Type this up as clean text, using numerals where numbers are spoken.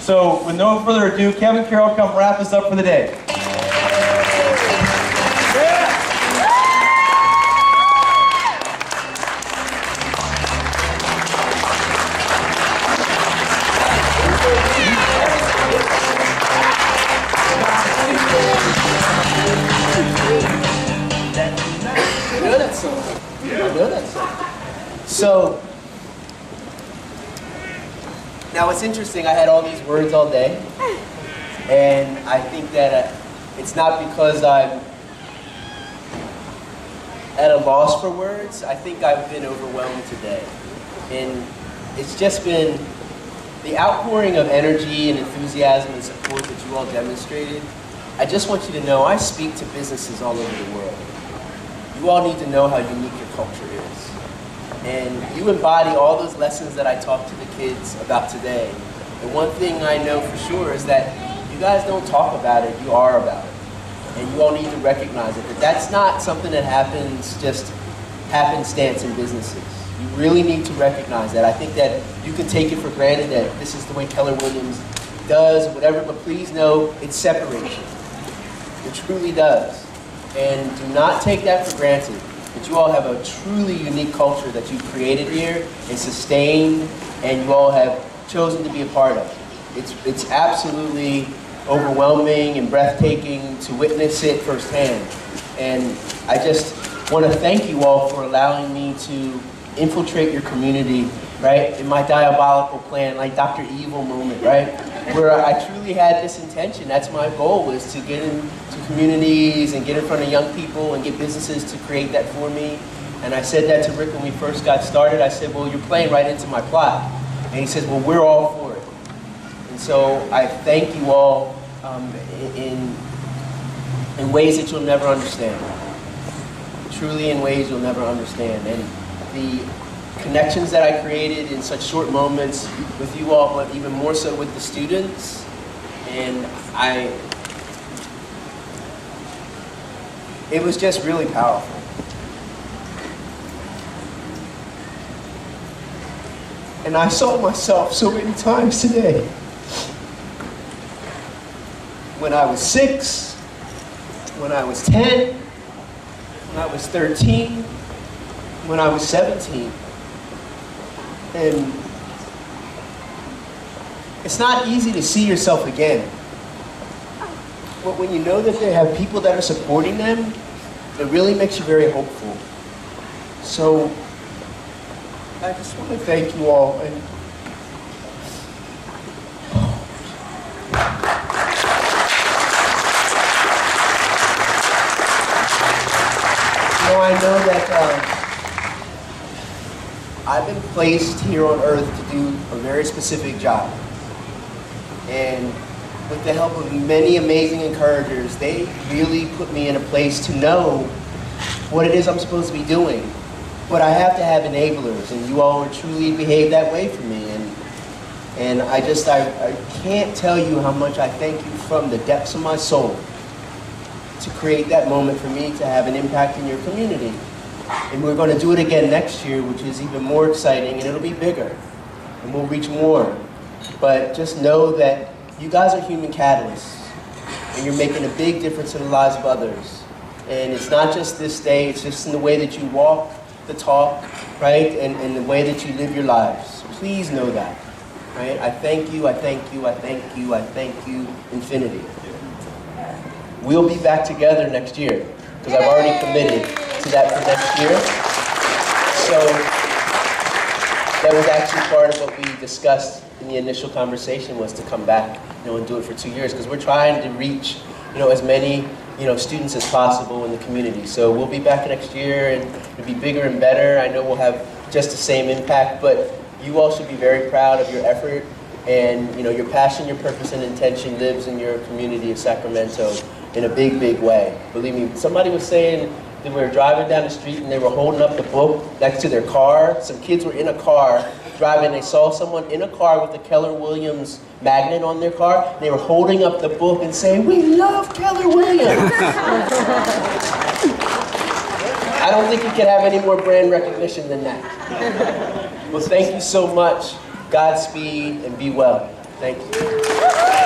So with no further ado, Kevin Carroll, come wrap us up for the day. So, now it's interesting, I had all these words all day, and I think that it's not because I'm at a loss for words. I think I've been overwhelmed today. And it's just been the outpouring of energy and enthusiasm and support that you all demonstrated. I just want you to know I speak to businesses all over the world. You all need to know how unique your culture is. And you embody all those lessons that I talked to the kids about today. And one thing I know for sure is that you guys don't talk about it, you are about it. And you all need to recognize it. That that's not something that happens just happenstance in businesses. You really need to recognize that. I think that you can take it for granted that this is the way Keller Williams does, whatever, but please know it separates you. It truly does. And do not take that for granted. That you all have a truly unique culture that you've created here and sustained, and you all have chosen to be a part of. It's absolutely overwhelming and breathtaking to witness it firsthand. And I just want to thank you all for allowing me to infiltrate your community, right? In my diabolical plan, like Dr. Evil moment, right? Where I truly had this intention. That's my goal, was to get into communities and get in front of young people and get businesses to create that for me. And I said that to Rick when we first got started. I said, well, you're playing right into my plot. And he says, well, we're all for it. And so I thank you all in ways that you'll never understand. Truly in ways you'll never understand. And the connections that I created in such short moments with you all, but even more so with the students, and it was just really powerful. And I saw myself so many times today. When I was 6, when I was 10, when I was 13, when I was 17. And it's not easy to see yourself again. But when you know that they have people that are supporting them, it really makes you very hopeful. So I just want to thank you all. And I know that I've been placed here on earth to do a very specific job. And with the help of many amazing encouragers, they really put me in a place to know what it is I'm supposed to be doing. But I have to have enablers, and you all truly behave that way for me. And I can't tell you how much I thank you from the depths of my soul to create that moment for me to have an impact in your community. And we're going to do it again next year, which is even more exciting, and it'll be bigger, and we'll reach more. But just know that you guys are human catalysts, and you're making a big difference in the lives of others. And it's not just this day, it's just in the way that you walk the talk, right? And the way that you live your lives. Please know that, right? I thank you, I thank you, I thank you, I thank you, infinity. We'll be back together next year, because I've already committed to that for next year. So that was actually part of what we discussed in the initial conversation, was to come back, and do it for 2 years, because we're trying to reach, as many, students as possible in the community. So we'll be back next year, and it'll be bigger and better. I know we'll have just the same impact, but you all should be very proud of your effort, and your passion, your purpose, and intention lives in your community of Sacramento in a big, big way. Believe me, somebody was saying that we were driving down the street and they were holding up the book next to their car. Some kids were in a car driving. They saw someone in a car with a Keller Williams magnet on their car. And they were holding up the book and saying, "We love Keller Williams." I don't think you can have any more brand recognition than that. Well, thank you so much. Godspeed and be well. Thank you.